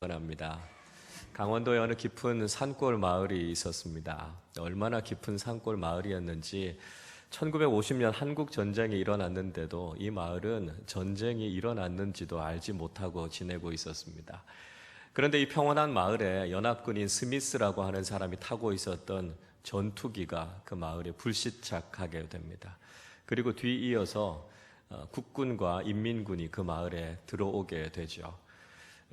합니다. 강원도에 어느 깊은 산골 마을이 있었습니다. 얼마나 깊은 산골 마을이었는지 1950년 한국 전쟁이 일어났는데도 이 마을은 전쟁이 일어났는지도 알지 못하고 지내고 있었습니다. 그런데 이 평온한 마을에 연합군인 스미스라고 하는 사람이 타고 있었던 전투기가 그 마을에 불시착하게 됩니다. 그리고 뒤이어서 국군과 인민군이 그 마을에 들어오게 되죠.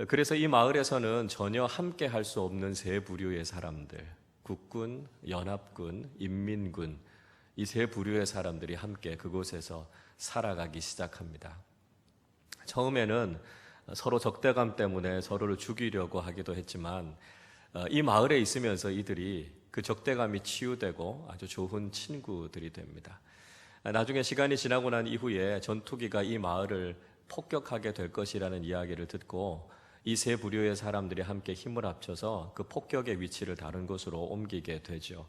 그래서 이 마을에서는 전혀 함께 할 수 없는 세 부류의 사람들, 국군, 연합군, 인민군, 이 세 부류의 사람들이 함께 그곳에서 살아가기 시작합니다. 처음에는 서로 적대감 때문에 서로를 죽이려고 하기도 했지만 이 마을에 있으면서 이들이 그 적대감이 치유되고 아주 좋은 친구들이 됩니다. 나중에 시간이 지나고 난 이후에 전투기가 이 마을을 폭격하게 될 것이라는 이야기를 듣고 이 세 부류의 사람들이 함께 힘을 합쳐서 그 폭격의 위치를 다른 곳으로 옮기게 되죠.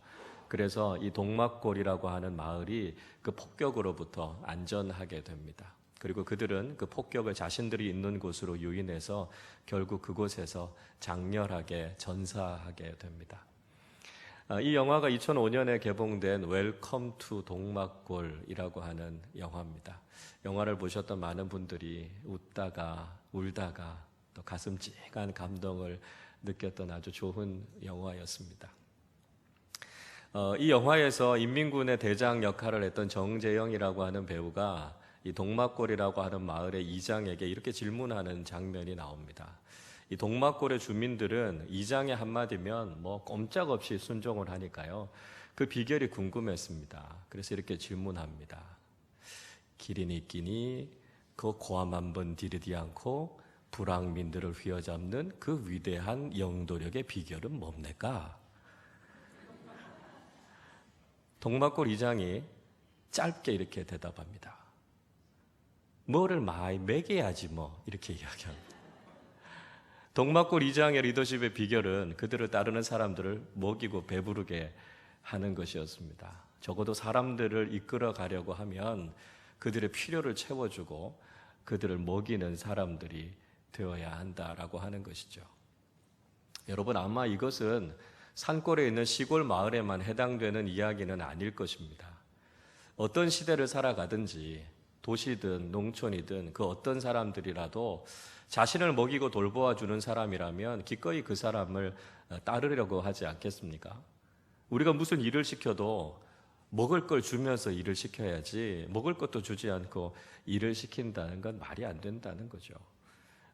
그래서 이 동막골이라고 하는 마을이 그 폭격으로부터 안전하게 됩니다. 그리고 그들은 그 폭격을 자신들이 있는 곳으로 유인해서 결국 그곳에서 장렬하게 전사하게 됩니다. 이 영화가 2005년에 개봉된 웰컴 투 동막골이라고 하는 영화입니다. 영화를 보셨던 많은 분들이 웃다가 울다가 또 가슴 찡한 감동을 느꼈던 아주 좋은 영화였습니다. 이 영화에서 인민군의 대장 역할을 했던 정재영이라고 하는 배우가 이 동막골이라고 하는 마을의 이장에게 이렇게 질문하는 장면이 나옵니다. 이 동막골의 주민들은 이장의 한마디면 뭐 꼼짝없이 순종을 하니까요. 그 비결이 궁금했습니다. 그래서 이렇게 질문합니다. 기린이 끼니 그 고함 한번 디르디 않고 불황민들을 휘어잡는 그 위대한 영도력의 비결은 뭡니까? 동막골 이장이 짧게 이렇게 대답합니다. 뭐를 많이 먹여야지 뭐 이렇게 이야기합니다. 동막골 이장의 리더십의 비결은 그들을 따르는 사람들을 먹이고 배부르게 하는 것이었습니다. 적어도 사람들을 이끌어 가려고 하면 그들의 필요를 채워주고 그들을 먹이는 사람들이 되어야 한다라고 하는 것이죠. 여러분, 아마 이것은 산골에 있는 시골 마을에만 해당되는 이야기는 아닐 것입니다. 어떤 시대를 살아가든지 도시든 농촌이든 그 어떤 사람들이라도 자신을 먹이고 돌보아주는 사람이라면 기꺼이 그 사람을 따르려고 하지 않겠습니까? 우리가 무슨 일을 시켜도 먹을 걸 주면서 일을 시켜야지 먹을 것도 주지 않고 일을 시킨다는 건 말이 안 된다는 거죠.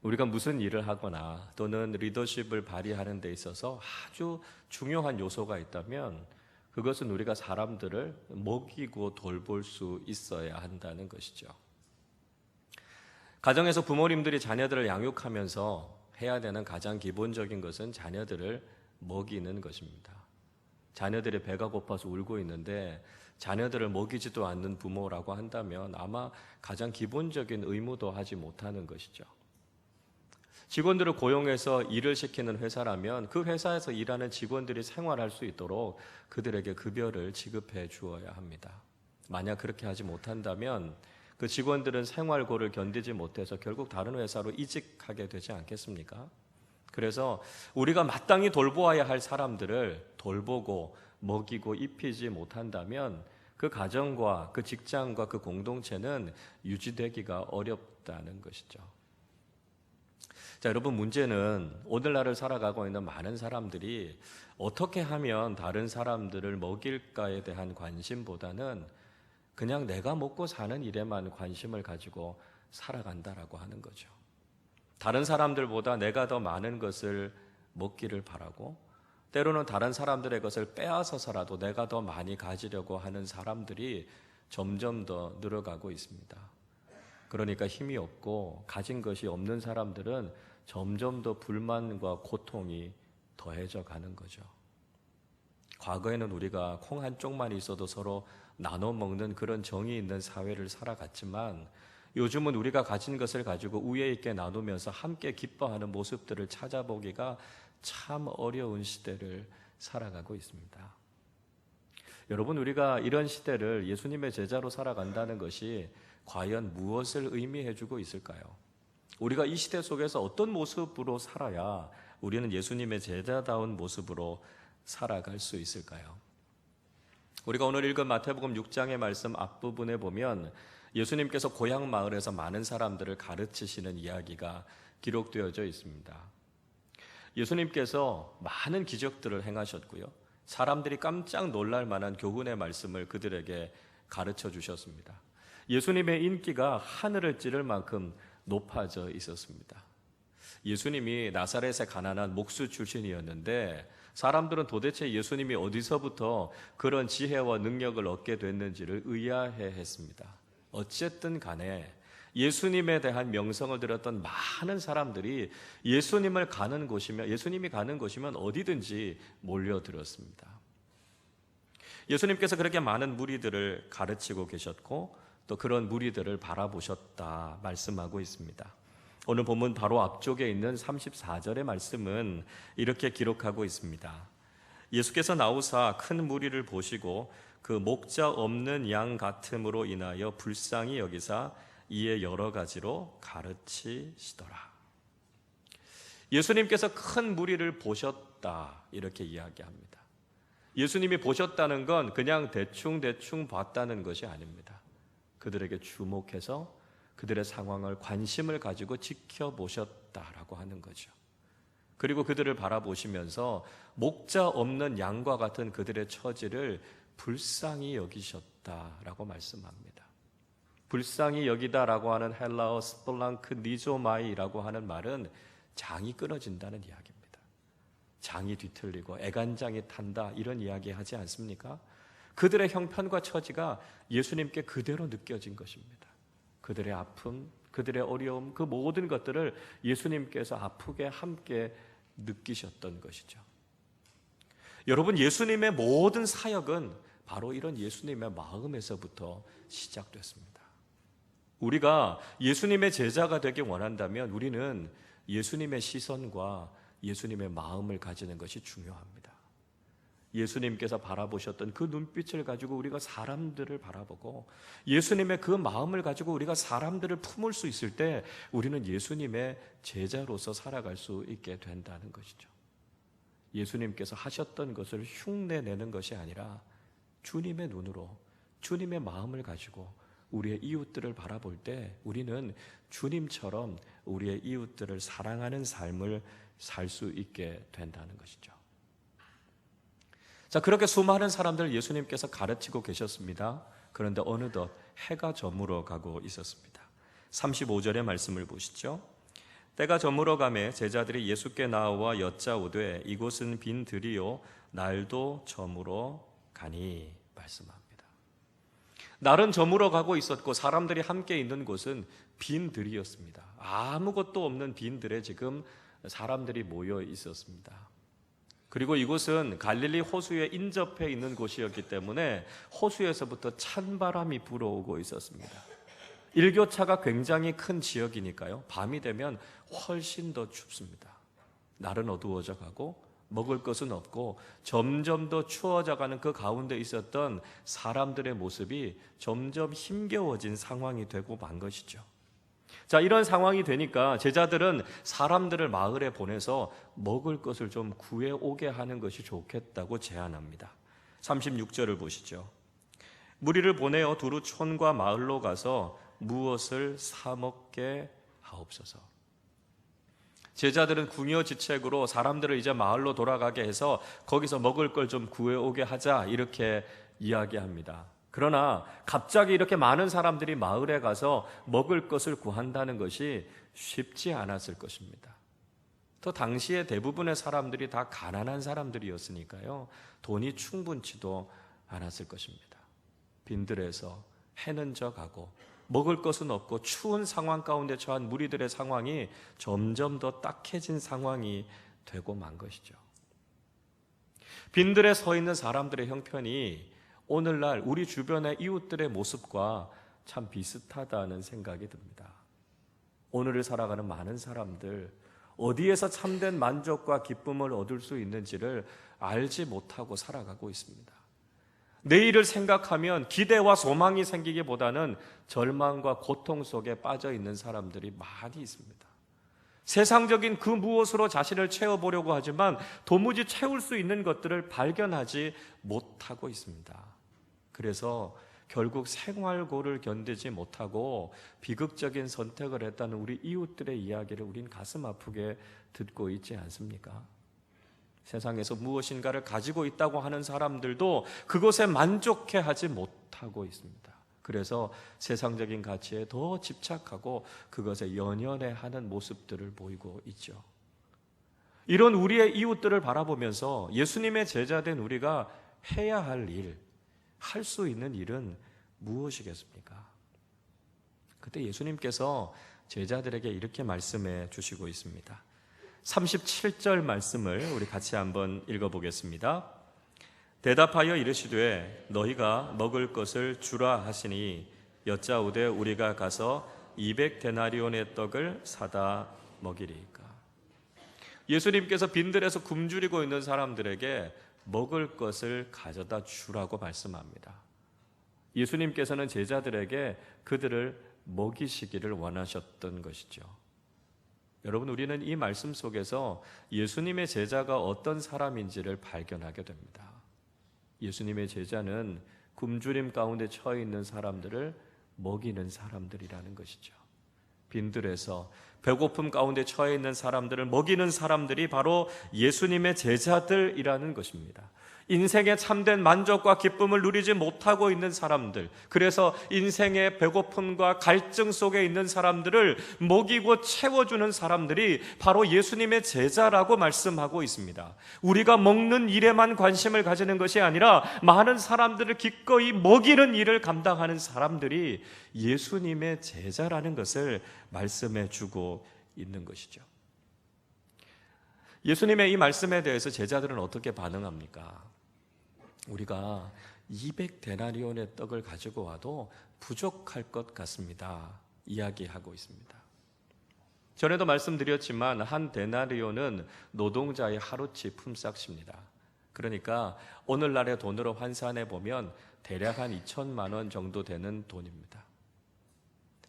우리가 무슨 일을 하거나 또는 리더십을 발휘하는 데 있어서 아주 중요한 요소가 있다면 그것은 우리가 사람들을 먹이고 돌볼 수 있어야 한다는 것이죠. 가정에서 부모님들이 자녀들을 양육하면서 해야 되는 가장 기본적인 것은 자녀들을 먹이는 것입니다. 자녀들의 배가 고파서 울고 있는데 자녀들을 먹이지도 않는 부모라고 한다면 아마 가장 기본적인 의무도 하지 못하는 것이죠. 직원들을 고용해서 일을 시키는 회사라면 그 회사에서 일하는 직원들이 생활할 수 있도록 그들에게 급여를 지급해 주어야 합니다. 만약 그렇게 하지 못한다면 그 직원들은 생활고를 견디지 못해서 결국 다른 회사로 이직하게 되지 않겠습니까? 그래서 우리가 마땅히 돌보아야 할 사람들을 돌보고 먹이고 입히지 못한다면 그 가정과 그 직장과 그 공동체는 유지되기가 어렵다는 것이죠. 자, 여러분, 문제는 오늘날을 살아가고 있는 많은 사람들이 어떻게 하면 다른 사람들을 먹일까에 대한 관심보다는 그냥 내가 먹고 사는 일에만 관심을 가지고 살아간다라고 하는 거죠. 다른 사람들보다 내가 더 많은 것을 먹기를 바라고 때로는 다른 사람들의 것을 빼앗아서라도 내가 더 많이 가지려고 하는 사람들이 점점 더 늘어가고 있습니다. 그러니까 힘이 없고 가진 것이 없는 사람들은 점점 더 불만과 고통이 더해져 가는 거죠. 과거에는 우리가 콩 한 쪽만 있어도 서로 나눠 먹는 그런 정이 있는 사회를 살아갔지만 요즘은 우리가 가진 것을 가지고 우애 있게 나누면서 함께 기뻐하는 모습들을 찾아보기가 참 어려운 시대를 살아가고 있습니다. 여러분, 우리가 이런 시대를 예수님의 제자로 살아간다는 것이 과연 무엇을 의미해 주고 있을까요? 우리가 이 시대 속에서 어떤 모습으로 살아야 우리는 예수님의 제자다운 모습으로 살아갈 수 있을까요? 우리가 오늘 읽은 마태복음 6장의 말씀 앞부분에 보면 예수님께서 고향 마을에서 많은 사람들을 가르치시는 이야기가 기록되어져 있습니다. 예수님께서 많은 기적들을 행하셨고요. 사람들이 깜짝 놀랄 만한 교훈의 말씀을 그들에게 가르쳐 주셨습니다. 예수님의 인기가 하늘을 찌를 만큼 높아져 있었습니다. 예수님이 나사렛의 가난한 목수 출신이었는데 사람들은 도대체 예수님이 어디서부터 그런 지혜와 능력을 얻게 됐는지를 의아해했습니다. 어쨌든 간에 예수님에 대한 명성을 들었던 많은 사람들이 예수님이 가는 곳이면 어디든지 몰려들었습니다. 예수님께서 그렇게 많은 무리들을 가르치고 계셨고 또 그런 무리들을 바라보셨다 말씀하고 있습니다. 오늘 본문 바로 앞쪽에 있는 34절의 말씀은 이렇게 기록하고 있습니다. 예수께서 나오사 큰 무리를 보시고 그 목자 없는 양 같음으로 인하여 불쌍히 여기사 이에 여러 가지로 가르치시더라. 예수님께서 큰 무리를 보셨다 이렇게 이야기합니다. 예수님이 보셨다는 건 그냥 대충 봤다는 것이 아닙니다. 그들에게 주목해서 그들의 상황을 관심을 가지고 지켜보셨다라고 하는 거죠. 그리고 그들을 바라보시면서 목자 없는 양과 같은 그들의 처지를 불쌍히 여기셨다라고 말씀합니다. 불쌍히 여기다라고 하는 헬라어 스플랑크 니조마이라고 하는 말은 장이 끊어진다는 이야기입니다. 장이 뒤틀리고 애간장이 탄다 이런 이야기 하지 않습니까? 그들의 형편과 처지가 예수님께 그대로 느껴진 것입니다. 그들의 아픔, 그들의 어려움, 그 모든 것들을 예수님께서 아프게 함께 느끼셨던 것이죠. 여러분, 예수님의 모든 사역은 바로 이런 예수님의 마음에서부터 시작됐습니다. 우리가 예수님의 제자가 되기 원한다면 우리는 예수님의 시선과 예수님의 마음을 가지는 것이 중요합니다. 예수님께서 바라보셨던 그 눈빛을 가지고 우리가 사람들을 바라보고 예수님의 그 마음을 가지고 우리가 사람들을 품을 수 있을 때 우리는 예수님의 제자로서 살아갈 수 있게 된다는 것이죠. 예수님께서 하셨던 것을 흉내내는 것이 아니라 주님의 눈으로 주님의 마음을 가지고 우리의 이웃들을 바라볼 때 우리는 주님처럼 우리의 이웃들을 사랑하는 삶을 살 수 있게 된다는 것이죠. 자, 그렇게 수많은 사람들을 예수님께서 가르치고 계셨습니다. 그런데 어느덧 해가 저물어 가고 있었습니다. 35절의 말씀을 보시죠. 때가 저물어 가매 제자들이 예수께 나와 여짜오되 이곳은 빈 들이요 날도 저물어 가니 말씀합니다. 날은 저물어 가고 있었고 사람들이 함께 있는 곳은 빈 들이었습니다. 아무것도 없는 빈 들에 지금 사람들이 모여 있었습니다. 그리고 이곳은 갈릴리 호수에 인접해 있는 곳이었기 때문에 호수에서부터 찬바람이 불어오고 있었습니다. 일교차가 굉장히 큰 지역이니까요. 밤이 되면 훨씬 더 춥습니다. 날은 어두워져 가고 먹을 것은 없고 점점 더 추워져 가는 그 가운데 있었던 사람들의 모습이 점점 힘겨워진 상황이 되고 만 것이죠. 자, 이런 상황이 되니까 제자들은 사람들을 마을에 보내서 먹을 것을 좀 구해오게 하는 것이 좋겠다고 제안합니다. 36절을 보시죠. 무리를 보내어 두루 촌과 마을로 가서 무엇을 사 먹게 하옵소서. 제자들은 궁여지책으로 사람들을 이제 마을로 돌아가게 해서 거기서 먹을 걸 좀 구해오게 하자 이렇게 이야기합니다. 그러나 갑자기 이렇게 많은 사람들이 마을에 가서 먹을 것을 구한다는 것이 쉽지 않았을 것입니다. 또 당시에 대부분의 사람들이 다 가난한 사람들이었으니까요. 돈이 충분치도 않았을 것입니다. 빈들에서 해는 져가고 먹을 것은 없고 추운 상황 가운데 처한 무리들의 상황이 점점 더 딱해진 상황이 되고 만 것이죠. 빈들에 서 있는 사람들의 형편이 오늘날 우리 주변의 이웃들의 모습과 참 비슷하다는 생각이 듭니다. 오늘을 살아가는 많은 사람들, 어디에서 참된 만족과 기쁨을 얻을 수 있는지를 알지 못하고 살아가고 있습니다. 내일을 생각하면 기대와 소망이 생기기보다는 절망과 고통 속에 빠져 있는 사람들이 많이 있습니다. 세상적인 그 무엇으로 자신을 채워보려고 하지만 도무지 채울 수 있는 것들을 발견하지 못하고 있습니다. 그래서 결국 생활고를 견디지 못하고 비극적인 선택을 했다는 우리 이웃들의 이야기를 우린 가슴 아프게 듣고 있지 않습니까? 세상에서 무엇인가를 가지고 있다고 하는 사람들도 그것에 만족해 하지 못하고 있습니다. 그래서 세상적인 가치에 더 집착하고 그것에 연연해하는 모습들을 보이고 있죠. 이런 우리의 이웃들을 바라보면서 예수님의 제자된 우리가 해야 할 일, 할 수 있는 일은 무엇이겠습니까? 그때 예수님께서 제자들에게 이렇게 말씀해 주시고 있습니다. 37절 말씀을 우리 같이 한번 읽어보겠습니다. 대답하여 이르시되 너희가 먹을 것을 주라 하시니 여짜오되 우리가 가서 200데나리온의 떡을 사다 먹이리이까. 예수님께서 빈들에서 굶주리고 있는 사람들에게 먹을 것을 가져다 주라고 말씀합니다. 예수님께서는 제자들에게 그들을 먹이시기를 원하셨던 것이죠. 여러분, 우리는 이 말씀 속에서 예수님의 제자가 어떤 사람인지를 발견하게 됩니다. 예수님의 제자는 굶주림 가운데 처해 있는 사람들을 먹이는 사람들이라는 것이죠. 빈들에서 배고픔 가운데 처해 있는 사람들을 먹이는 사람들이 바로 예수님의 제자들이라는 것입니다. 인생의 참된 만족과 기쁨을 누리지 못하고 있는 사람들, 그래서 인생의 배고픔과 갈증 속에 있는 사람들을 먹이고 채워주는 사람들이 바로 예수님의 제자라고 말씀하고 있습니다. 우리가 먹는 일에만 관심을 가지는 것이 아니라 많은 사람들을 기꺼이 먹이는 일을 감당하는 사람들이 예수님의 제자라는 것을 말씀해 주고 있는 것이죠. 예수님의 이 말씀에 대해서 제자들은 어떻게 반응합니까? 우리가 200데나리온의 떡을 가지고 와도 부족할 것 같습니다. 이야기하고 있습니다. 전에도 말씀드렸지만 한 데나리온은 노동자의 하루치 품삯입니다. 그러니까 오늘날의 돈으로 환산해 보면 대략 한 2천만 원 정도 되는 돈입니다.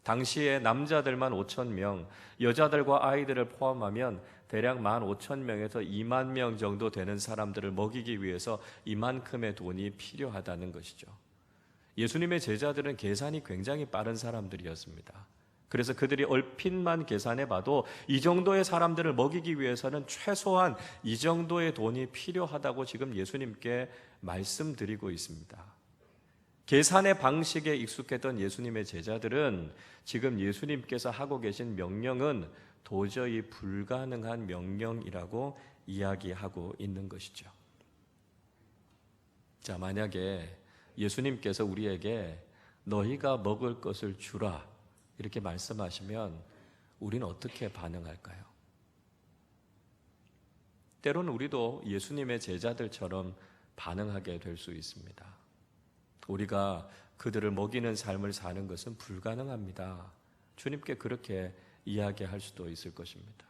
당시에 남자들만 5천 명, 여자들과 아이들을 포함하면 대략 15,000명에서 2만 명 정도 되는 사람들을 먹이기 위해서 이만큼의 돈이 필요하다는 것이죠. 예수님의 제자들은 계산이 굉장히 빠른 사람들이었습니다. 그래서 그들이 얼핏만 계산해 봐도 이 정도의 사람들을 먹이기 위해서는 최소한 이 정도의 돈이 필요하다고 지금 예수님께 말씀드리고 있습니다. 계산의 방식에 익숙했던 예수님의 제자들은 지금 예수님께서 하고 계신 명령은 도저히 불가능한 명령이라고 이야기하고 있는 것이죠. 자, 만약에 예수님께서 우리에게 너희가 먹을 것을 주라 이렇게 말씀하시면 우리는 어떻게 반응할까요? 때로는 우리도 예수님의 제자들처럼 반응하게 될 수 있습니다. 우리가 그들을 먹이는 삶을 사는 것은 불가능합니다. 주님께 그렇게 이야기할 수도 있을 것입니다.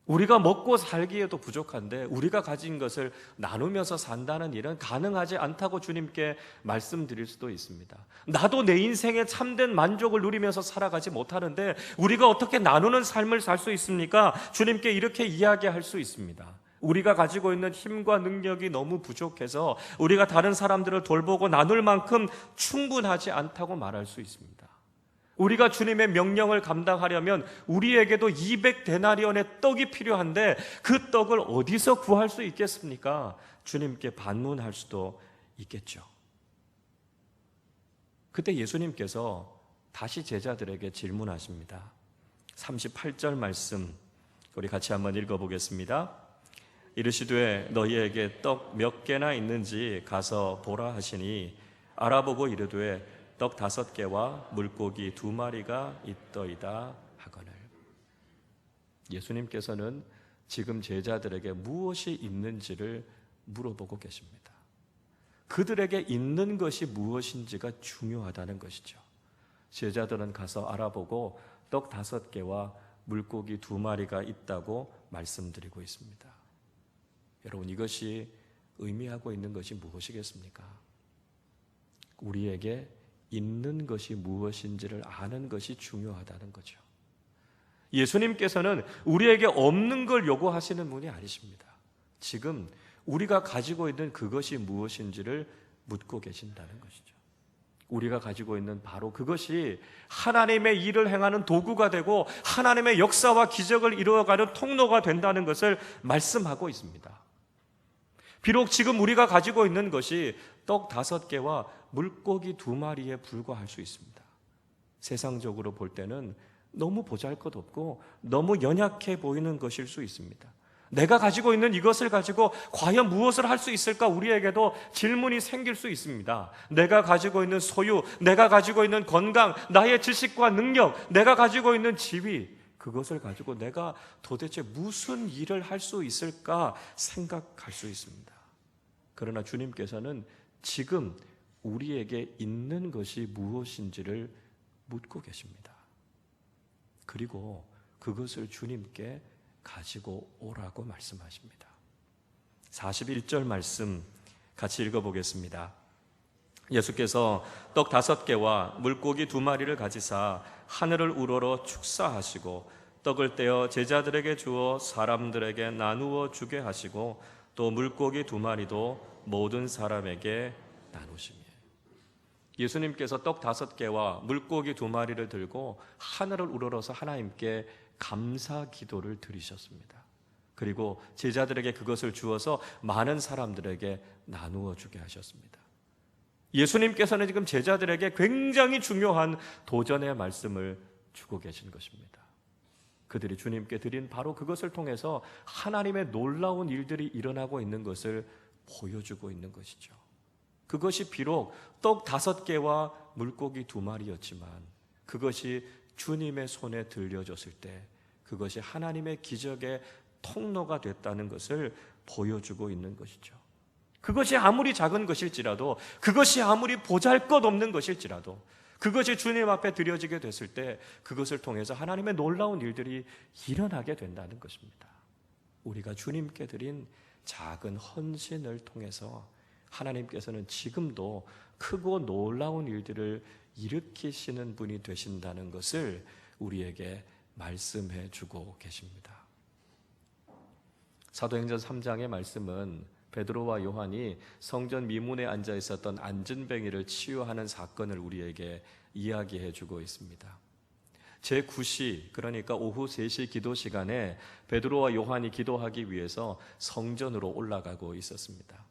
우리가 먹고 살기에도 부족한데 우리가 가진 것을 나누면서 산다는 일은 가능하지 않다고 주님께 말씀드릴 수도 있습니다. 나도 내 인생에 참된 만족을 누리면서 살아가지 못하는데 우리가 어떻게 나누는 삶을 살 수 있습니까? 주님께 이렇게 이야기할 수 있습니다. 우리가 가지고 있는 힘과 능력이 너무 부족해서 우리가 다른 사람들을 돌보고 나눌 만큼 충분하지 않다고 말할 수 있습니다. 우리가 주님의 명령을 감당하려면 우리에게도 200데나리온의 떡이 필요한데 그 떡을 어디서 구할 수 있겠습니까? 주님께 반문할 수도 있겠죠. 그때 예수님께서 다시 제자들에게 질문하십니다. 38절 말씀 우리 같이 한번 읽어보겠습니다. 이르시되 너희에게 떡 몇 개나 있는지 가서 보라 하시니 알아보고 이르되 떡 5개와 물고기 2마리가 있더이다 하거늘. 예수님께서는 지금 제자들에게 무엇이 있는지를 물어보고 계십니다. 그들에게 있는 것이 무엇인지가 중요하다는 것이죠. 제자들은 가서 알아보고 떡 5개와 물고기 2마리가 있다고 말씀드리고 있습니다. 여러분, 이것이 의미하고 있는 것이 무엇이겠습니까? 우리에게 있는 것이 무엇인지를 아는 것이 중요하다는 거죠. 예수님께서는 우리에게 없는 걸 요구하시는 분이 아니십니다. 지금 우리가 가지고 있는 그것이 무엇인지를 묻고 계신다는 것이죠. 우리가 가지고 있는 바로 그것이 하나님의 일을 행하는 도구가 되고 하나님의 역사와 기적을 이루어가는 통로가 된다는 것을 말씀하고 있습니다. 비록 지금 우리가 가지고 있는 것이 떡 5개와 물고기 2마리에 불과할 수 있습니다. 세상적으로 볼 때는 너무 보잘것없고 너무 연약해 보이는 것일 수 있습니다. 내가 가지고 있는 이것을 가지고 과연 무엇을 할 수 있을까? 우리에게도 질문이 생길 수 있습니다. 내가 가지고 있는 소유, 내가 가지고 있는 건강, 나의 지식과 능력, 내가 가지고 있는 지위, 그것을 가지고 내가 도대체 무슨 일을 할 수 있을까 생각할 수 있습니다. 그러나 주님께서는 지금 우리에게 있는 것이 무엇인지를 묻고 계십니다. 그리고 그것을 주님께 가지고 오라고 말씀하십니다. 41절 말씀 같이 읽어보겠습니다. 예수께서 떡 5개와 물고기 2마리를 가지사 하늘을 우러러 축사하시고 떡을 떼어 제자들에게 주어 사람들에게 나누어 주게 하시고 또 물고기 2마리도 모든 사람에게 나누시며. 예수님께서 떡 5개와 물고기 2마리를 들고 하늘을 우러러서 하나님께 감사 기도를 드리셨습니다. 그리고 제자들에게 그것을 주어서 많은 사람들에게 나누어 주게 하셨습니다. 예수님께서는 지금 제자들에게 굉장히 중요한 도전의 말씀을 주고 계신 것입니다. 그들이 주님께 드린 바로 그것을 통해서 하나님의 놀라운 일들이 일어나고 있는 것을 보여주고 있는 것이죠. 그것이 비록 떡 5개와 물고기 2마리였지만 그것이 주님의 손에 들려졌을 때 그것이 하나님의 기적의 통로가 됐다는 것을 보여주고 있는 것이죠. 그것이 아무리 작은 것일지라도, 그것이 아무리 보잘것없는 것일지라도 그것이 주님 앞에 드려지게 됐을 때 그것을 통해서 하나님의 놀라운 일들이 일어나게 된다는 것입니다. 우리가 주님께 드린 작은 헌신을 통해서 하나님께서는 지금도 크고 놀라운 일들을 일으키시는 분이 되신다는 것을 우리에게 말씀해 주고 계십니다. 사도행전 3장의 말씀은 베드로와 요한이 성전 미문에 앉아 있었던 안진뱅이를 치유하는 사건을 우리에게 이야기해 주고 있습니다. 제9시, 그러니까 오후 3시 기도 시간에 베드로와 요한이 기도하기 위해서 성전으로 올라가고 있었습니다.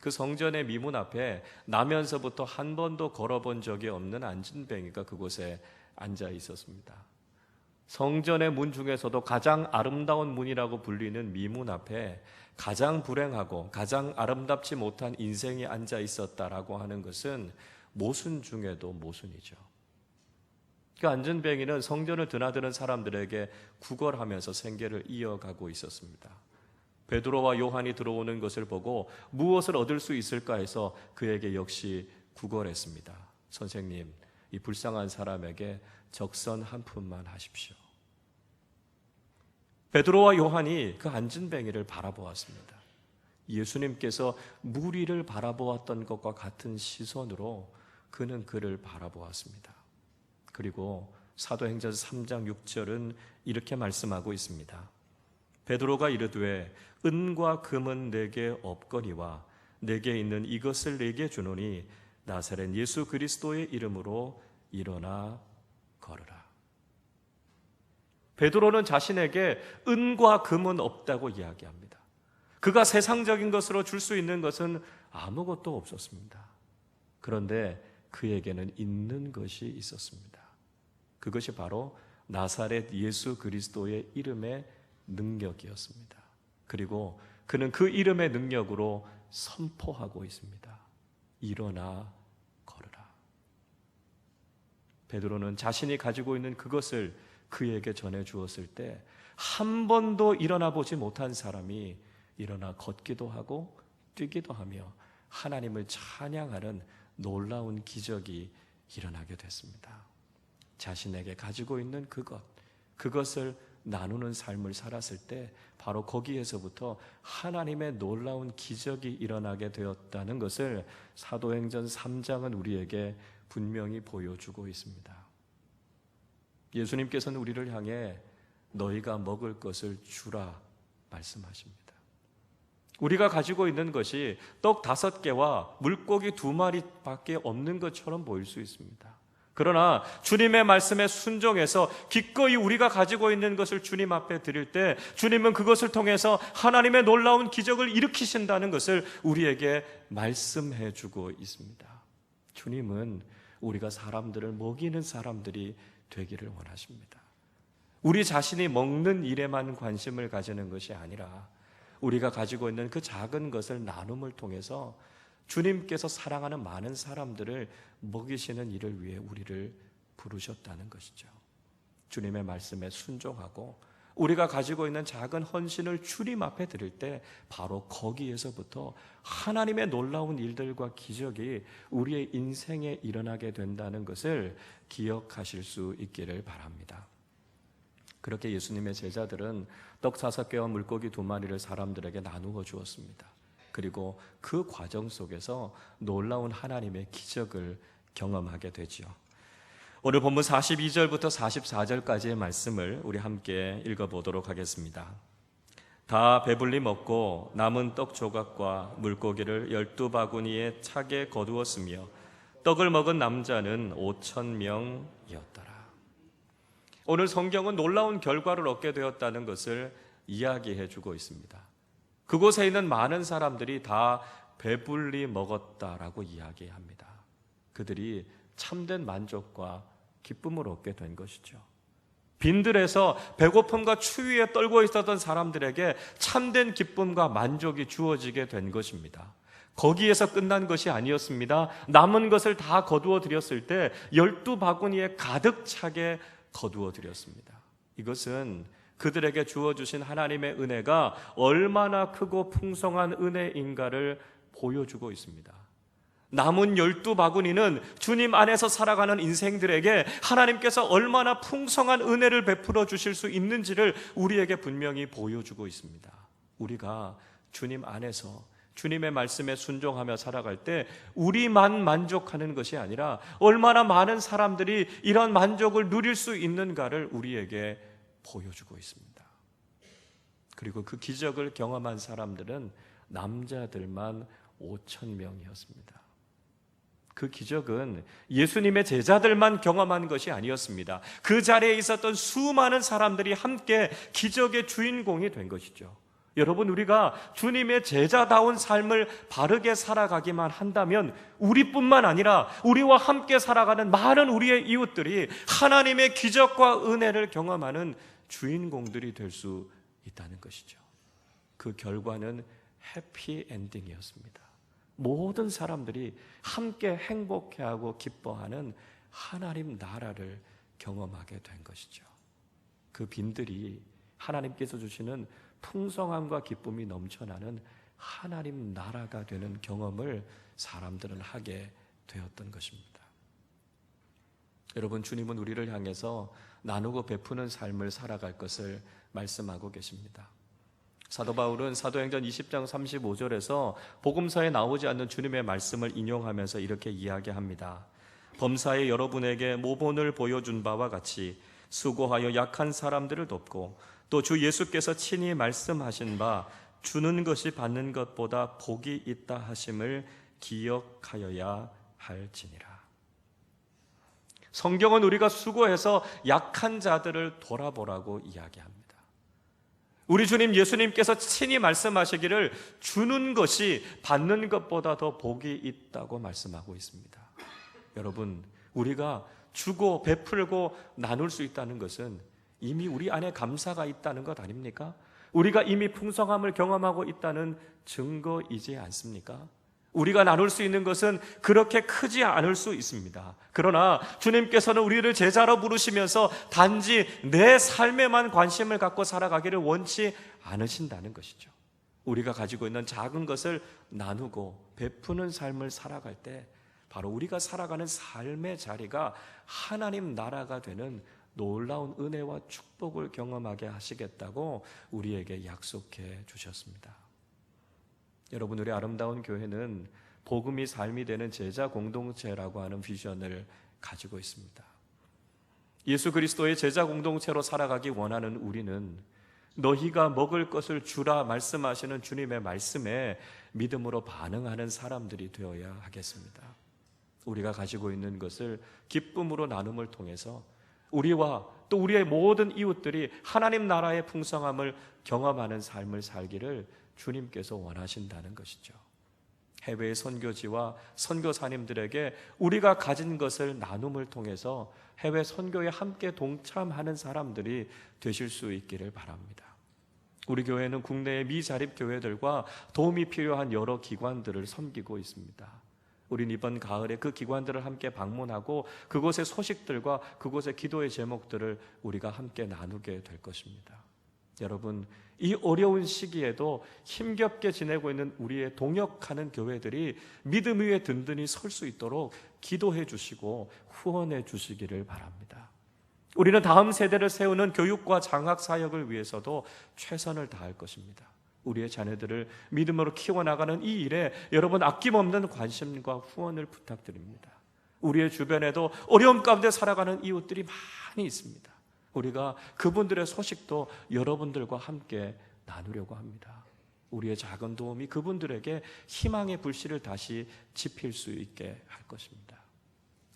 그 성전의 미문 앞에 나면서부터 한 번도 걸어본 적이 없는 안진뱅이가 그곳에 앉아 있었습니다. 성전의 문 중에서도 가장 아름다운 문이라고 불리는 미문 앞에 가장 불행하고 가장 아름답지 못한 인생이 앉아 있었다라고 하는 것은 모순 중에도 모순이죠. 그 안진뱅이는 성전을 드나드는 사람들에게 구걸하면서 생계를 이어가고 있었습니다. 베드로와 요한이 들어오는 것을 보고 무엇을 얻을 수 있을까 해서 그에게 역시 구걸했습니다. 선생님, 이 불쌍한 사람에게 적선 한 푼만 하십시오. 베드로와 요한이 그 안진뱅이를 바라보았습니다. 예수님께서 무리를 바라보았던 것과 같은 시선으로 그는 그를 바라보았습니다. 그리고 사도행전 3장 6절은 이렇게 말씀하고 있습니다. 베드로가 이르되 은과 금은 내게 없거니와 내게 있는 이것을 내게 주노니 나사렛 예수 그리스도의 이름으로 일어나 걸으라. 베드로는 자신에게 은과 금은 없다고 이야기합니다. 그가 세상적인 것으로 줄 수 있는 것은 아무것도 없었습니다. 그런데 그에게는 있는 것이 있었습니다. 그것이 바로 나사렛 예수 그리스도의 이름의 능력이었습니다. 그리고 그는 그 이름의 능력으로 선포하고 있습니다. 일어나 걸으라. 베드로는 자신이 가지고 있는 그것을 그에게 전해 주었을 때 한 번도 일어나 보지 못한 사람이 일어나 걷기도 하고 뛰기도 하며 하나님을 찬양하는 놀라운 기적이 일어나게 됐습니다. 자신에게 가지고 있는 그것을 나누는 삶을 살았을 때 바로 거기에서부터 하나님의 놀라운 기적이 일어나게 되었다는 것을 사도행전 3장은 우리에게 분명히 보여주고 있습니다. 예수님께서는 우리를 향해 너희가 먹을 것을 주라 말씀하십니다. 우리가 가지고 있는 것이 떡 5개와 물고기 2마리밖에 없는 것처럼 보일 수 있습니다. 그러나 주님의 말씀에 순종해서 기꺼이 우리가 가지고 있는 것을 주님 앞에 드릴 때 주님은 그것을 통해서 하나님의 놀라운 기적을 일으키신다는 것을 우리에게 말씀해 주고 있습니다. 주님은 우리가 사람들을 먹이는 사람들이 되기를 원하십니다. 우리 자신이 먹는 일에만 관심을 가지는 것이 아니라 우리가 가지고 있는 그 작은 것을 나눔을 통해서 주님께서 사랑하는 많은 사람들을 먹이시는 일을 위해 우리를 부르셨다는 것이죠. 주님의 말씀에 순종하고 우리가 가지고 있는 작은 헌신을 주님 앞에 드릴 때 바로 거기에서부터 하나님의 놀라운 일들과 기적이 우리의 인생에 일어나게 된다는 것을 기억하실 수 있기를 바랍니다. 그렇게 예수님의 제자들은 떡 5개와 물고기 2마리를 사람들에게 나누어 주었습니다. 그리고 그 과정 속에서 놀라운 하나님의 기적을 경험하게 되죠. 오늘 본문 42절부터 44절까지의 말씀을 우리 함께 읽어보도록 하겠습니다. 다 배불리 먹고 남은 떡 조각과 물고기를 12바구니에 차게 거두었으며 떡을 먹은 남자는 5,000명이었더라. 오늘 성경은 놀라운 결과를 얻게 되었다는 것을 이야기해 주고 있습니다. 그곳에 있는 많은 사람들이 다 배불리 먹었다라고 이야기합니다. 그들이 참된 만족과 기쁨을 얻게 된 것이죠. 빈들에서 배고픔과 추위에 떨고 있었던 사람들에게 참된 기쁨과 만족이 주어지게 된 것입니다. 거기에서 끝난 것이 아니었습니다. 남은 것을 다 거두어 드렸을 때 12바구니에 가득 차게 거두어 드렸습니다. 이것은 그들에게 주어주신 하나님의 은혜가 얼마나 크고 풍성한 은혜인가를 보여주고 있습니다. 남은 12바구니는 주님 안에서 살아가는 인생들에게 하나님께서 얼마나 풍성한 은혜를 베풀어 주실 수 있는지를 우리에게 분명히 보여주고 있습니다. 우리가 주님 안에서 주님의 말씀에 순종하며 살아갈 때 우리만 만족하는 것이 아니라 얼마나 많은 사람들이 이런 만족을 누릴 수 있는가를 우리에게 보여주고 있습니다. 그리고 그 기적을 경험한 사람들은 남자들만 5,000명이었습니다. 그 기적은 예수님의 제자들만 경험한 것이 아니었습니다. 그 자리에 있었던 수많은 사람들이 함께 기적의 주인공이 된 것이죠. 여러분, 우리가 주님의 제자다운 삶을 바르게 살아가기만 한다면 우리뿐만 아니라 우리와 함께 살아가는 많은 우리의 이웃들이 하나님의 기적과 은혜를 경험하는 주인공들이 될 수 있다는 것이죠. 그 결과는 해피엔딩이었습니다. 모든 사람들이 함께 행복해하고 기뻐하는 하나님 나라를 경험하게 된 것이죠. 그 빈들이 하나님께서 주시는 풍성함과 기쁨이 넘쳐나는 하나님 나라가 되는 경험을 사람들은 하게 되었던 것입니다. 여러분, 주님은 우리를 향해서 나누고 베푸는 삶을 살아갈 것을 말씀하고 계십니다. 사도 바울은 사도행전 20장 35절에서 복음서에 나오지 않는 주님의 말씀을 인용하면서 이렇게 이야기합니다. 범사에 여러분에게 모본을 보여준 바와 같이 수고하여 약한 사람들을 돕고 또 주 예수께서 친히 말씀하신 바 주는 것이 받는 것보다 복이 있다 하심을 기억하여야 할지니라. 성경은 우리가 수고해서 약한 자들을 돌아보라고 이야기합니다. 우리 주님 예수님께서 친히 말씀하시기를 주는 것이 받는 것보다 더 복이 있다고 말씀하고 있습니다. 여러분, 우리가 주고 베풀고 나눌 수 있다는 것은 이미 우리 안에 감사가 있다는 것 아닙니까? 우리가 이미 풍성함을 경험하고 있다는 증거이지 않습니까? 우리가 나눌 수 있는 것은 그렇게 크지 않을 수 있습니다. 그러나 주님께서는 우리를 제자로 부르시면서 단지 내 삶에만 관심을 갖고 살아가기를 원치 않으신다는 것이죠. 우리가 가지고 있는 작은 것을 나누고 베푸는 삶을 살아갈 때 바로 우리가 살아가는 삶의 자리가 하나님 나라가 되는 놀라운 은혜와 축복을 경험하게 하시겠다고 우리에게 약속해 주셨습니다. 여러분, 우리 아름다운 교회는 복음이 삶이 되는 제자 공동체라고 하는 비전을 가지고 있습니다. 예수 그리스도의 제자 공동체로 살아가기 원하는 우리는 너희가 먹을 것을 주라 말씀하시는 주님의 말씀에 믿음으로 반응하는 사람들이 되어야 하겠습니다. 우리가 가지고 있는 것을 기쁨으로 나눔을 통해서 우리와 또 우리의 모든 이웃들이 하나님 나라의 풍성함을 경험하는 삶을 살기를 주님께서 원하신다는 것이죠. 해외의 선교지와 선교사님들에게 우리가 가진 것을 나눔을 통해서 해외 선교에 함께 동참하는 사람들이 되실 수 있기를 바랍니다. 우리 교회는 국내의 미자립 교회들과 도움이 필요한 여러 기관들을 섬기고 있습니다. 우린 이번 가을에 그 기관들을 함께 방문하고 그곳의 소식들과 그곳의 기도의 제목들을 우리가 함께 나누게 될 것입니다. 여러분, 이 어려운 시기에도 힘겹게 지내고 있는 우리의 동역하는 교회들이 믿음 위에 든든히 설 수 있도록 기도해 주시고 후원해 주시기를 바랍니다. 우리는 다음 세대를 세우는 교육과 장학 사역을 위해서도 최선을 다할 것입니다. 우리의 자녀들을 믿음으로 키워나가는 이 일에 여러분 아낌없는 관심과 후원을 부탁드립니다. 우리의 주변에도 어려움 가운데 살아가는 이웃들이 많이 있습니다. 우리가 그분들의 소식도 여러분들과 함께 나누려고 합니다. 우리의 작은 도움이 그분들에게 희망의 불씨를 다시 지필 수 있게 할 것입니다.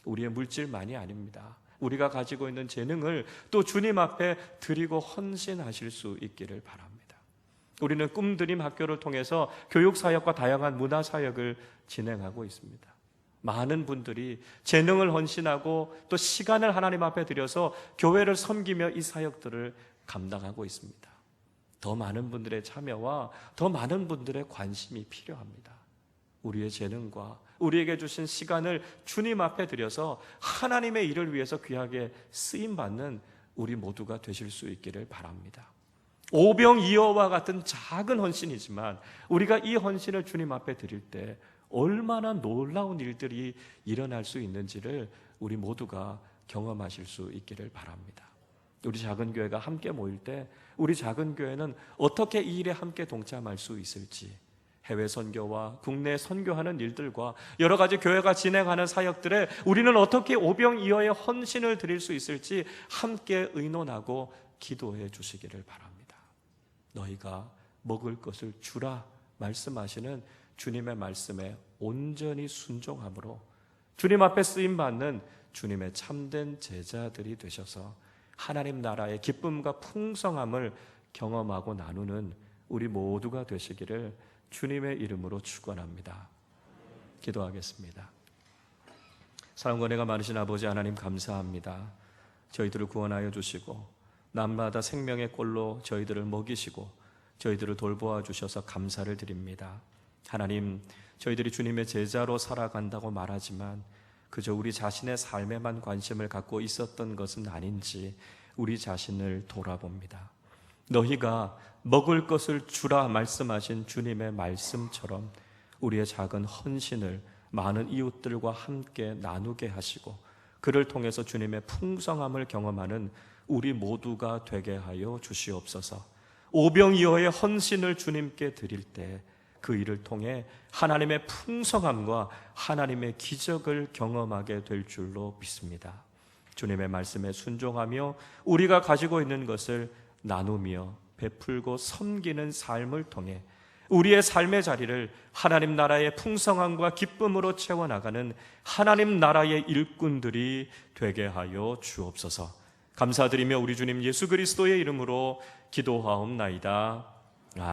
우리의 물질만이 아닙니다. 우리가 가지고 있는 재능을 또 주님 앞에 드리고 헌신하실 수 있기를 바랍니다. 우리는 꿈드림 학교를 통해서 교육사역과 다양한 문화사역을 진행하고 있습니다. 많은 분들이 재능을 헌신하고 또 시간을 하나님 앞에 들여서 교회를 섬기며 이 사역들을 감당하고 있습니다. 더 많은 분들의 참여와 더 많은 분들의 관심이 필요합니다. 우리의 재능과 우리에게 주신 시간을 주님 앞에 들여서 하나님의 일을 위해서 귀하게 쓰임받는 우리 모두가 되실 수 있기를 바랍니다. 오병이어와 같은 작은 헌신이지만 우리가 이 헌신을 주님 앞에 드릴 때 얼마나 놀라운 일들이 일어날 수 있는지를 우리 모두가 경험하실 수 있기를 바랍니다. 우리 작은 교회가 함께 모일 때 우리 작은 교회는 어떻게 이 일에 함께 동참할 수 있을지, 해외 선교와 국내 선교하는 일들과 여러 가지 교회가 진행하는 사역들에 우리는 어떻게 오병이어의 헌신을 드릴 수 있을지 함께 의논하고 기도해 주시기를 바랍니다. 너희가 먹을 것을 주라 말씀하시는 주님의 말씀에 온전히 순종함으로 주님 앞에 쓰임받는 주님의 참된 제자들이 되셔서 하나님 나라의 기쁨과 풍성함을 경험하고 나누는 우리 모두가 되시기를 주님의 이름으로 축원합니다. 기도하겠습니다. 사랑권혜가 많으신 아버지 하나님 감사합니다. 저희들을 구원하여 주시고 날마다 생명의 꼴로 저희들을 먹이시고 저희들을 돌보아 주셔서 감사를 드립니다. 하나님, 저희들이 주님의 제자로 살아간다고 말하지만 그저 우리 자신의 삶에만 관심을 갖고 있었던 것은 아닌지 우리 자신을 돌아봅니다. 너희가 먹을 것을 주라 말씀하신 주님의 말씀처럼 우리의 작은 헌신을 많은 이웃들과 함께 나누게 하시고 그를 통해서 주님의 풍성함을 경험하는 우리 모두가 되게 하여 주시옵소서. 오병이어의 헌신을 주님께 드릴 때 그 일을 통해 하나님의 풍성함과 하나님의 기적을 경험하게 될 줄로 믿습니다. 주님의 말씀에 순종하며 우리가 가지고 있는 것을 나누며 베풀고 섬기는 삶을 통해 우리의 삶의 자리를 하나님 나라의 풍성함과 기쁨으로 채워나가는 하나님 나라의 일꾼들이 되게 하여 주옵소서. 감사드리며 우리 주님 예수 그리스도의 이름으로 기도하옵나이다.